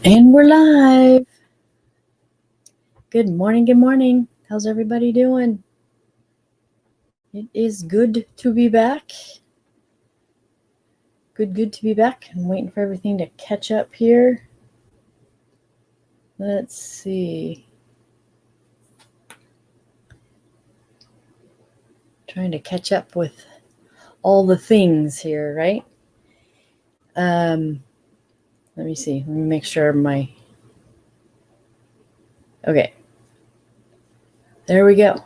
And we're live. Good morning. Good morning. How's everybody doing? It is good to be back. Good to be back. I'm waiting for everything to catch up here. Let's see. Trying to catch up with all the things here, right? Let me see. Let me make sure okay. There we go.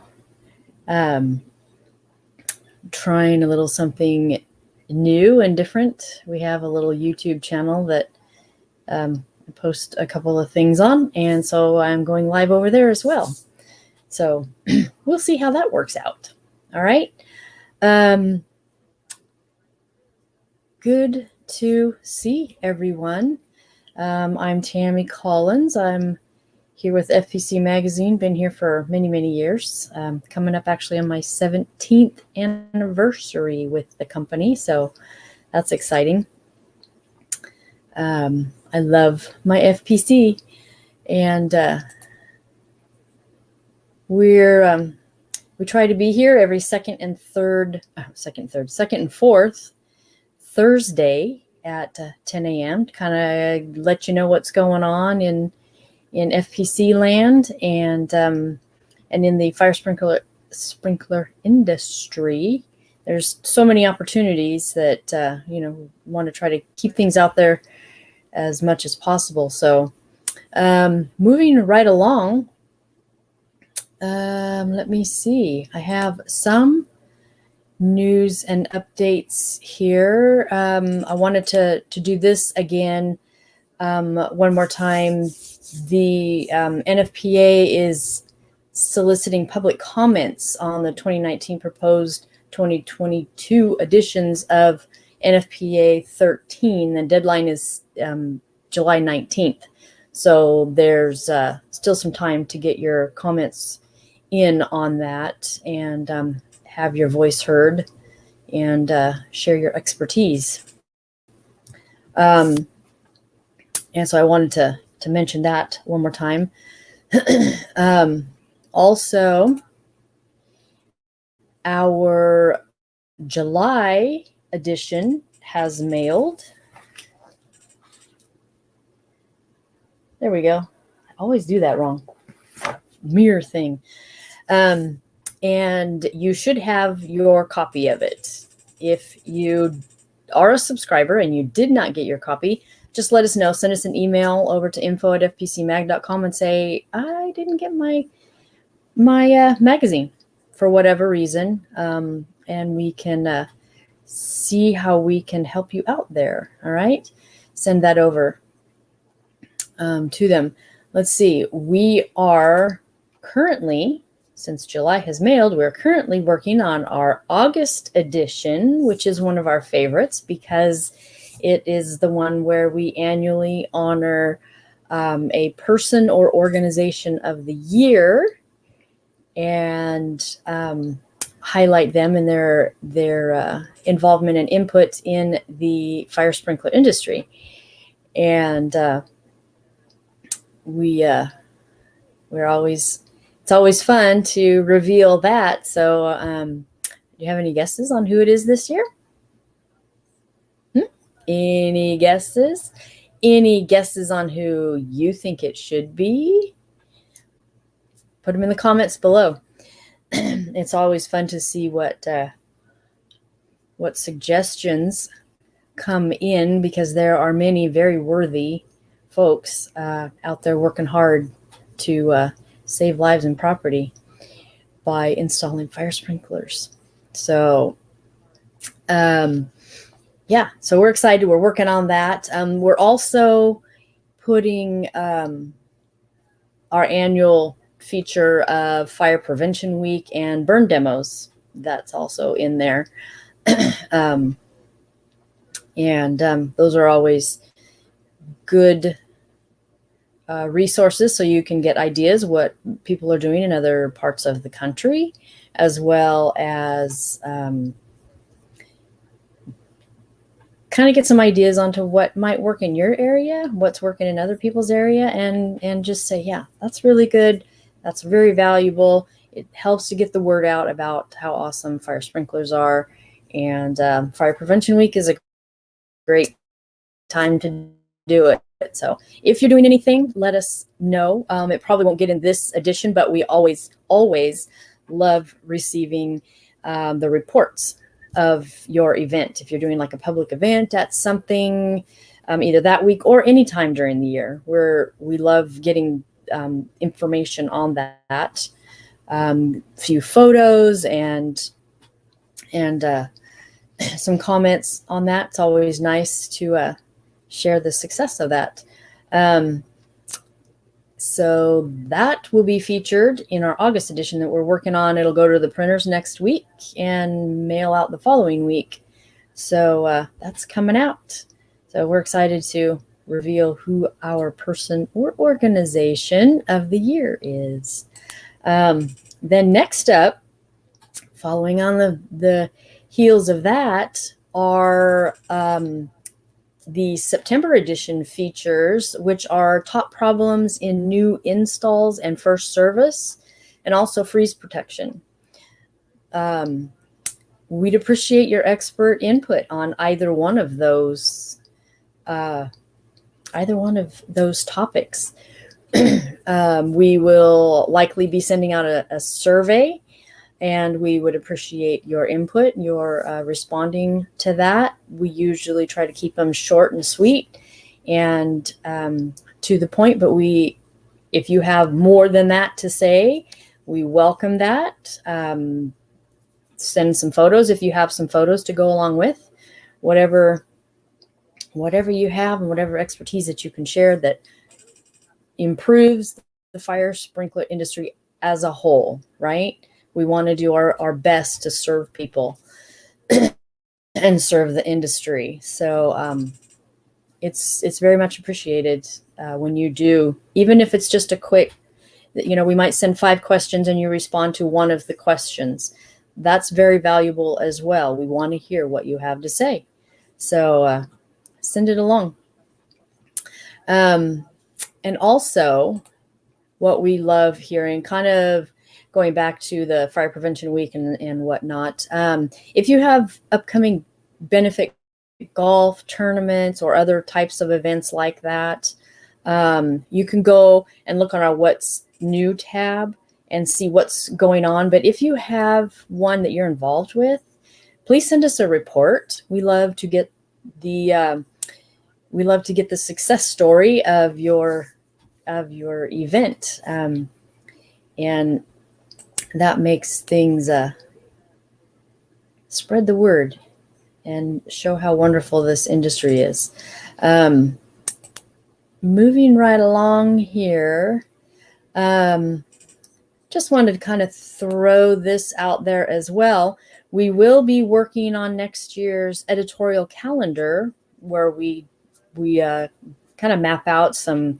Trying a little something new and different. We have a little YouTube channel that I post a couple of things on, and so I'm going live over there as well. So we'll see how that works out. All right. Good to see everyone. I'm Tammy Collins. I'm here with FPC Magazine. Been here for many, many years. Coming up actually on my 17th anniversary with the company. So that's exciting. I love my FPC, and we try to be here every second and fourth Thursday at 10 a.m. to kind of let you know what's going on in FPC land and in the fire sprinkler industry. There's so many opportunities that want to try to keep things out there as much as possible. So moving right along, let me see. I have some news and updates here. I wanted to do this again one more time. The NFPA is soliciting public comments on the 2019 proposed 2022 editions of NFPA 13. The deadline is July 19th. So there's still some time to get your comments in on that and have your voice heard and share your expertise. And so I wanted to mention that one more time. Also, our July edition has mailed. There we go. I always do that wrong. Mirror thing. And you should have your copy of it. If you are a subscriber and you did not get your copy, just let us know. Send us an email over to info@fpcmag.com and say, I didn't get my magazine for whatever reason. And we can see how we can help you out there. All right. Send that over to them. Let's see. We are currently, since July has mailed, we're currently working on our August edition, which is one of our favorites because it is the one where we annually honor a person or organization of the year and highlight them and their involvement and input in the fire sprinkler industry. And it's always fun to reveal that. So do you have any guesses on who it is this year? Any guesses? Any guesses on who you think it should be? Put them in the comments below. It's always fun to see what suggestions come in because there are many very worthy folks out there working hard to save lives and property by installing fire sprinklers. So yeah, so we're excited. We're working on that. We're also putting our annual feature of Fire Prevention Week and burn demos. That's also in there. And those are always good resources so you can get ideas what people are doing in other parts of the country, as well as kind of get some ideas onto what might work in your area, what's working in other people's area, and just say, yeah, that's really good. That's very valuable. It helps to get the word out about how awesome fire sprinklers are. And Fire Prevention Week is a great time to do it. So if you're doing anything, let us know. It probably won't get in this edition, but we always love receiving the reports of your event. If you're doing like a public event at something, either that week or anytime during the year, we love getting information on that. Few photos and some comments on that. It's always nice to share the success of that. So that will be featured in our August edition that we're working on. It'll go to the printers next week and mail out the following week. So that's coming out. So we're excited to reveal who our person or organization of the year is. Then next up, following on the heels of that, are the September edition features, which are top problems in new installs and first service, and also freeze protection. We'd appreciate your expert input on either one of those topics. We will likely be sending out a survey, and we would appreciate your input, your responding to that. We usually try to keep them short and sweet and to the point, but if you have more than that to say, we welcome that. Send some photos if you have some photos to go along with whatever you have and whatever expertise that you can share that improves the fire sprinkler industry as a whole, right? We want to do our best to serve people and serve the industry. So it's very much appreciated when you do, even if it's just a quick, we might send 5 questions and you respond to one of the questions. That's very valuable as well. We want to hear what you have to say. So send it along. And also, what we love hearing, kind of going back to the Fire Prevention Week and whatnot, if you have upcoming benefit golf tournaments or other types of events like that, you can go and look on our What's New tab and see what's going on. But if you have one that you're involved with, please send us a report. We love to get the success story of your event, and that makes things spread the word and show how wonderful this industry is. Moving right along here, just wanted to kind of throw this out there as well. We will be working on next year's editorial calendar, where we kind of map out some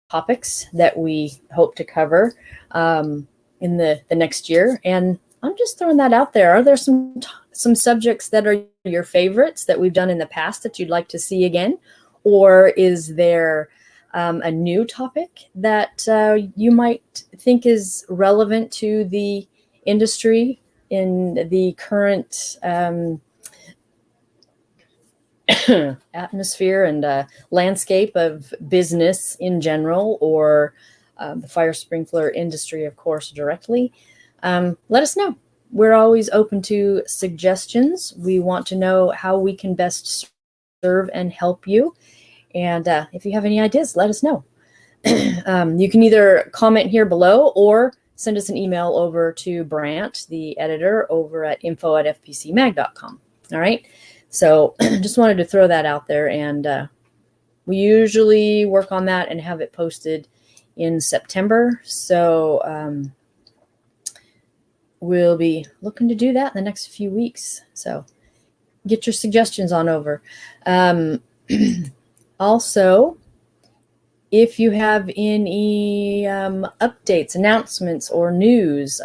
topics that we hope to cover in the next year. And I'm just throwing that out there. Are there some subjects that are your favorites that we've done in the past that you'd like to see again? Or is there a new topic that you might think is relevant to the industry in the current atmosphere and landscape of business in general, or the fire sprinkler industry, of course, directly? Let us know. We're always open to suggestions. We want to know how we can best serve and help you. And if you have any ideas, let us know. You can either comment here below or send us an email over to Brant, the editor, over at info@fpcmag.com. All right. So just wanted to throw that out there. And we usually work on that and have it posted in September. So we'll be looking to do that in the next few weeks. So get your suggestions on over. Also, if you have any updates, announcements, or news,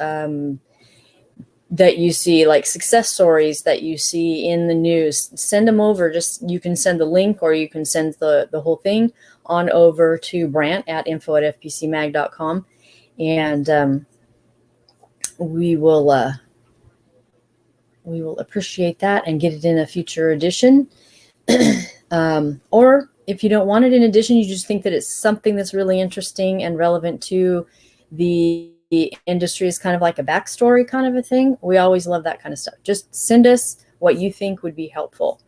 that you see, like success stories that you see in the news, send them over. Just, you can send the link, or you can send the whole thing on over to Brant at info@fpcmag.com, and we will appreciate that and get it in a future edition. Or if you don't want it in edition, you just think that it's something that's really interesting and relevant to the industry, is kind of like a backstory kind of a thing. We always love that kind of stuff. Just send us what you think would be helpful.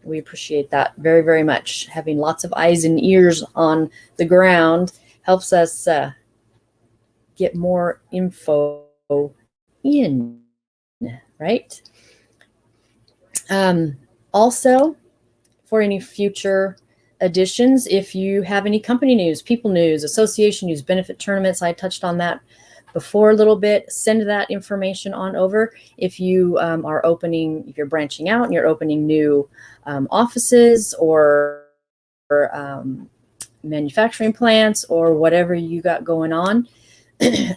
We appreciate that very, very much. Having lots of eyes and ears on the ground helps us get more info in, right? Also, for any future editions, if you have any company news, people news, association news, benefit tournaments, I touched on that before a little bit, send that information on over. If you are opening, if you're branching out and you're opening new offices or manufacturing plants or whatever you got going on,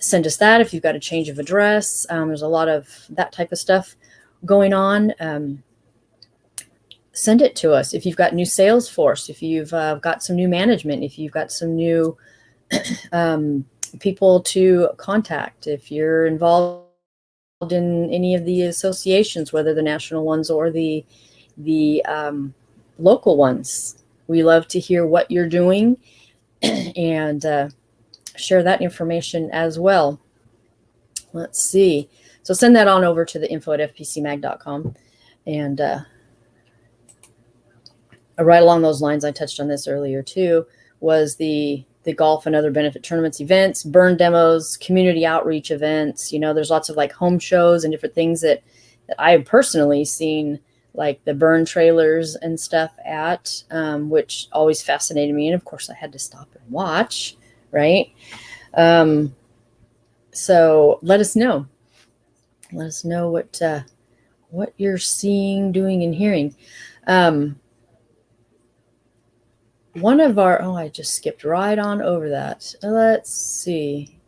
send us that. If you've got a change of address, there's a lot of that type of stuff going on. Send it to us. If you've got new sales force, if you've got some new management, if you've got some new people to contact, if you're involved in any of the associations, whether the national ones or the local ones, we love to hear what you're doing and share that information as well. Let's see. So send that on over to the info@fpcmag.com. And right along those lines, I touched on this earlier too, was the golf and other benefit tournaments, events, burn demos, community outreach events. You know, there's lots of like home shows and different things that I've personally seen, like the burn trailers and stuff at, which always fascinated me. And of course I had to stop and watch, right? So let us know. Let us know what you're seeing, doing, and hearing. One of our, I just skipped right on over that. Let's see.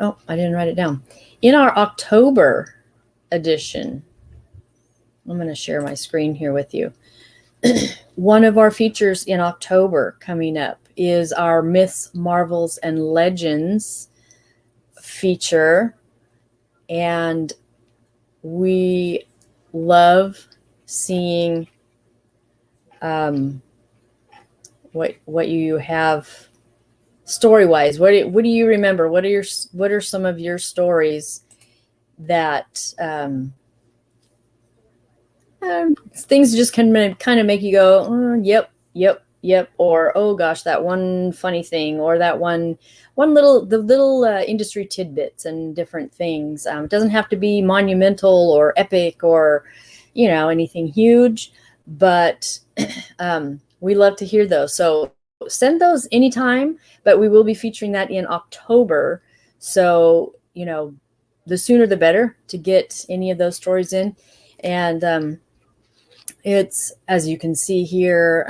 Oh, I didn't write it down. In our October edition, I'm going to share my screen here with you. One of our features in October coming up is our Myths, Marvels, and Legends feature. And we love seeing what you have story-wise. What do you remember? What are some of your stories that things just can kind of make you go, oh, yep, or oh gosh, that one funny thing, or that one little industry tidbits and different things. It doesn't have to be monumental or epic or anything huge, but we love to hear those. So send those anytime, but we will be featuring that in October. So, the sooner the better to get any of those stories in. And it's, as you can see here,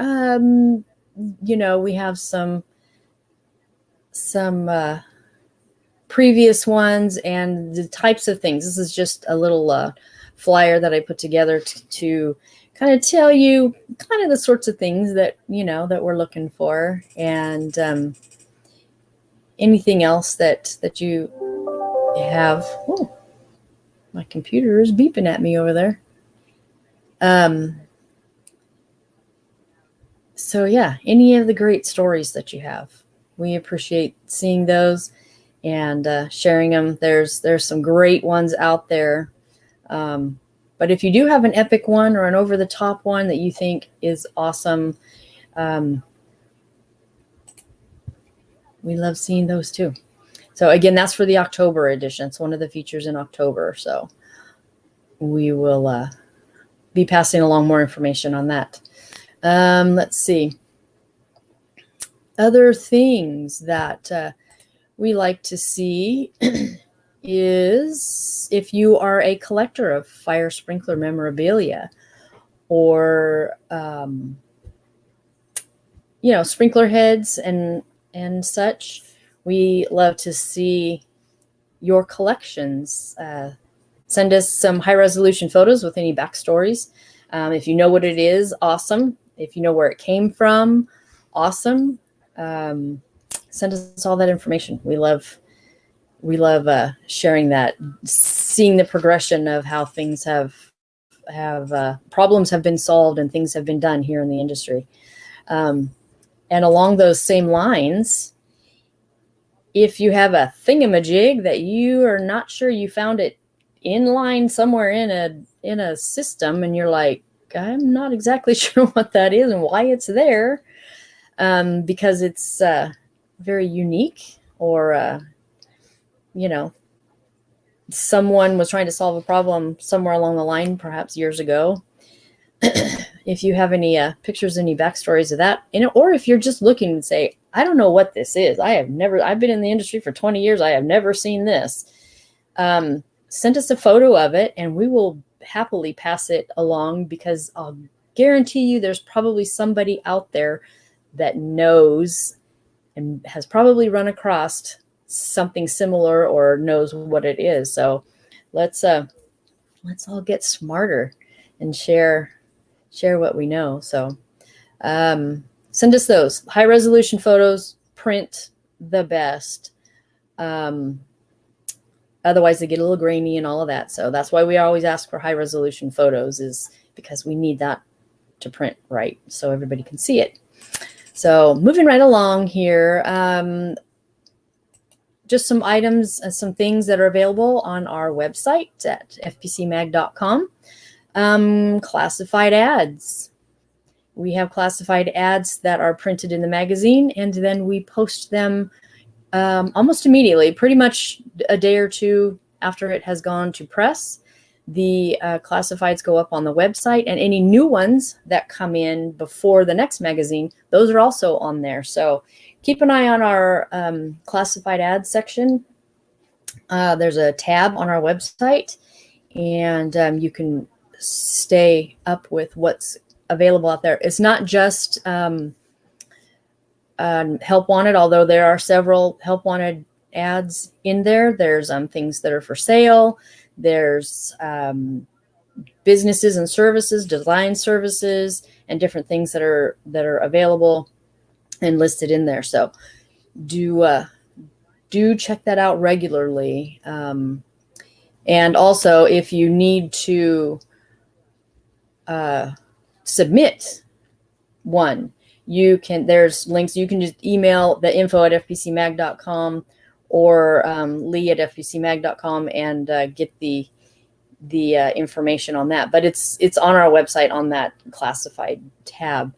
we have some previous ones and the types of things. This is just a little flyer that I put together to kind of tell you kind of the sorts of things that, that we're looking for, and anything else that you have. Oh, my computer is beeping at me over there. So yeah, any of the great stories that you have, we appreciate seeing those and sharing them. There's some great ones out there. But if you do have an epic one or an over-the-top one that you think is awesome, we love seeing those too. So again, that's for the October edition. It's one of the features in October. So we will be passing along more information on that. Let's see. Other things that we like to see is if you are a collector of fire sprinkler memorabilia or sprinkler heads and such, we love to see your collections. Send us some high-resolution photos with any backstories. If you know what it is, awesome. If you know where it came from, awesome. Send us all that information. We love sharing that, seeing the progression of how things have problems have been solved and things have been done here in the industry. And along those same lines, if you have a thingamajig that you are not sure, you found it in line somewhere in a system, and you're like, I'm not exactly sure what that is and why it's there, because it's very unique, or someone was trying to solve a problem somewhere along the line, perhaps years ago. If you have any pictures, any backstories of that, or if you're just looking and say, I don't know what this is. I've been in the industry for 20 years. I have never seen this. Send us a photo of it and we will happily pass it along, because I'll guarantee you there's probably somebody out there that knows and has probably run across something similar or knows what it is. So let's all get smarter and share what we know. So send us those high resolution photos, print the best. Otherwise they get a little grainy and all of that. So that's why we always ask for high resolution photos, is because we need that to print right so everybody can see it. So moving right along here, just some items and some things that are available on our website at fpcmag.com. Classified ads. We have classified ads that are printed in the magazine, and then we post them almost immediately, pretty much a day or two after it has gone to press. The classifieds go up on the website, and any new ones that come in before the next magazine, those are also on there. So keep an eye on our classified ads section. There's a tab on our website, and you can stay up with what's available out there. It's not just help wanted, although there are several help wanted ads in there. There's things that are for sale. There's businesses and services, design services, and different things that are available and listed in there. So do check that out regularly. And also, if you need to submit one, there's links. You can just email the info@fpcmag.com or lee@fpcmag.com and get the information on that. But it's on our website on that classified tab.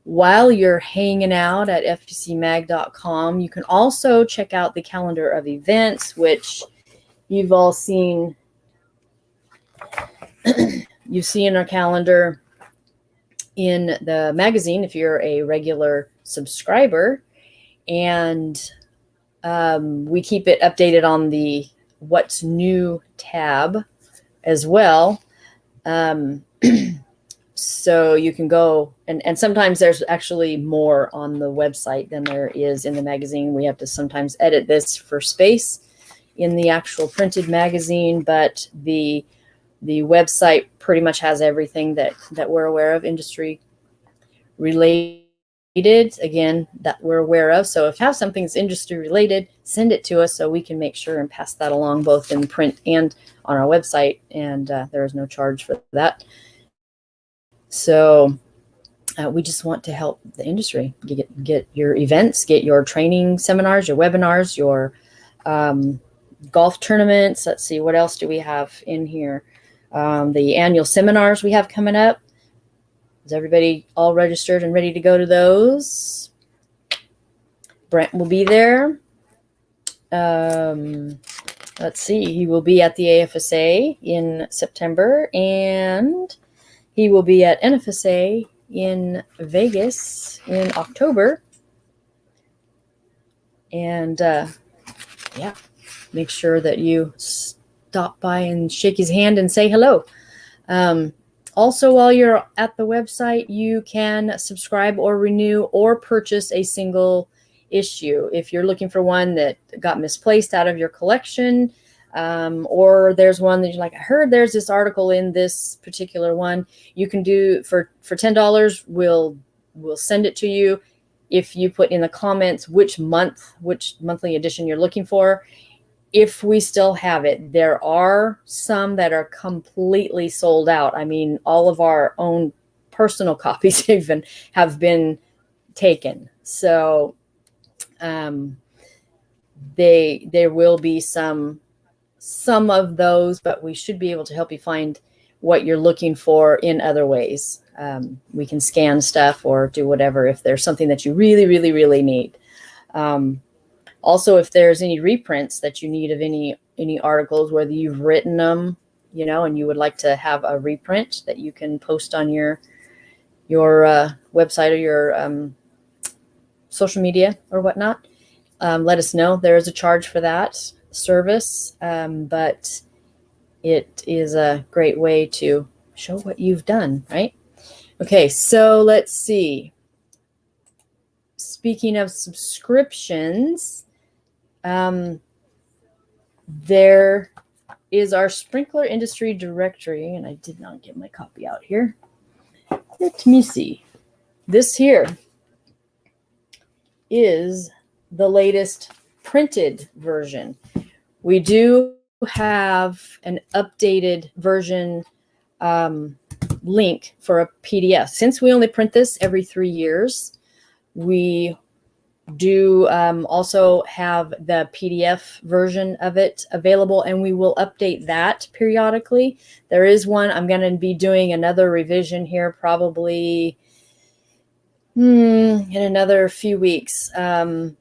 While you're hanging out at fpcmag.com, you can also check out the calendar of events, which you've all seen. You see in our calendar in the magazine if you're a regular subscriber, and we keep it updated on the What's New tab as well. So you can go, and sometimes there's actually more on the website than there is in the magazine. We have to sometimes edit this for space in the actual printed magazine, but the website pretty much has everything that we're aware of, industry related, again, that we're aware of. So if you have something that's industry related, send it to us so we can make sure and pass that along both in print and on our website. And there is no charge for that. So we just want to help the industry get your events, get your training seminars, your webinars, your golf tournaments. Let's see, what else do we have in here? The annual seminars we have coming up. Is everybody all registered and ready to go to those? Brent will be there. Let's see, he will be at the AFSA in September, and he will be at NFSA in Vegas in October. And yeah, make sure that you stop by and shake his hand and say hello. Also, while you're at the website, you can subscribe or renew or purchase a single issue. If you're looking for one that got misplaced out of your collection, or there's one that you're like, I heard there's this article in this particular one. You can do for $10. We'll send it to you if you put in the comments which monthly edition you're looking for. If we still have it, there are some that are completely sold out. I mean, all of our own personal copies even have been taken. So there will be some of those, but we should be able to help you find what you're looking for in other ways. We can scan stuff or do whatever if there's something that you really, really, really need. Also, if there's any reprints that you need of any articles, whether you've written them, and you would like to have a reprint that you can post on your website or your social media or whatnot, let us know. There is a charge for that service, but it is a great way to show what you've done, right? Okay, so let's see. Speaking of subscriptions, there is our sprinkler industry directory, and I did not get my copy out here. Let me see. This here is the latest printed version. We do have an updated version link for a PDF. Since we only print this every 3 years, we do also have the PDF version of it available, and we will update that periodically. There is one. I'm going to be doing another revision here probably in another few weeks, as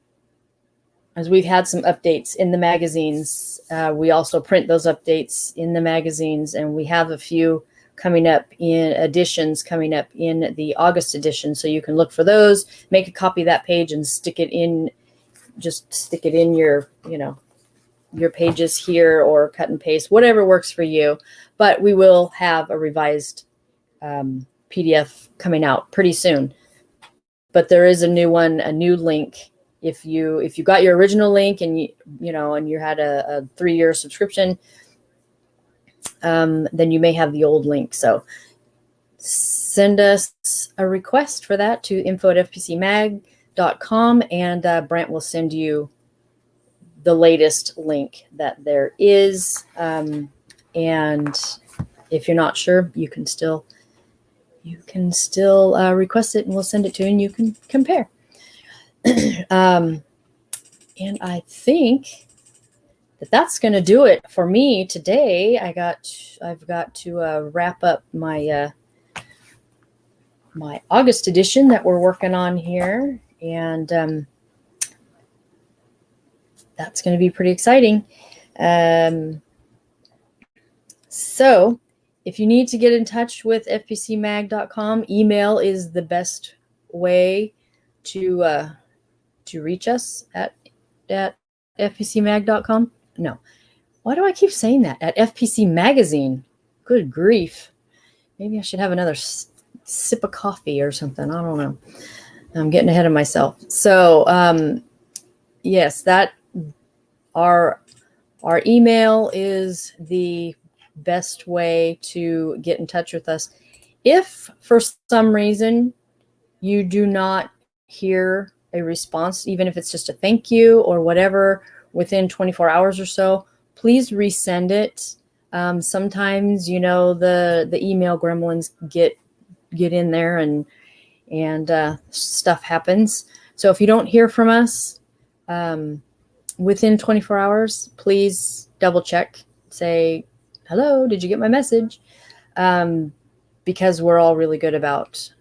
we've had some updates in the magazines. We also print those updates in the magazines, and we have a few coming up in editions coming up in the August edition. So you can look for those, make a copy of that page and stick it in your, your pages here, or cut and paste, whatever works for you. But we will have a revised PDF coming out pretty soon. But there is a new one, a new link. If you got your original link and you had a 3-year subscription, then you may have the old link. So send us a request for that to info@fpcmag.com, and Brent will send you the latest link that there is. And if you're not sure, you can still request it, and we'll send it to you, and you can compare. And I think that's going to do it for me today. I've got to wrap up my my August edition that we're working on here, and that's going to be pretty exciting. So if you need to get in touch with fpcmag.com, email is the best way to reach us at fpcmag.com. No. Why do I keep saying that? At FPC Magazine. Good grief. Maybe I should have another sip of coffee or something. I don't know. I'm getting ahead of myself. So, yes, that our email is the best way to get in touch with us. If for some reason you do not hear a response, even if it's just a thank you or whatever, within 24 hours or so, please resend it. Sometimes, the email gremlins get in there and stuff happens. So if you don't hear from us within 24 hours, please double check. Say, hello, did you get my message? Because we're all really good about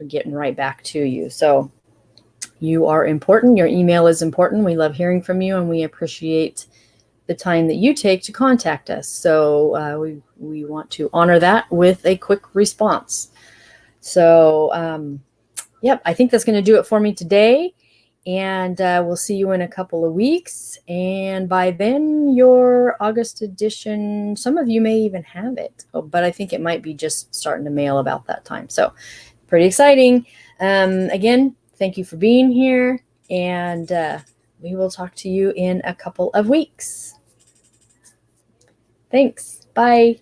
getting right back to you. So you are important. Your email is important. We love hearing from you, and we appreciate the time that you take to contact us. So we want to honor that with a quick response. So, yep, I think that's going to do it for me today. And we'll see you in a couple of weeks. And by then, your August edition, some of you may even have it. But I think it might be just starting to mail about that time. So pretty exciting. Again, thank you for being here, and we will talk to you in a couple of weeks. Thanks. Bye.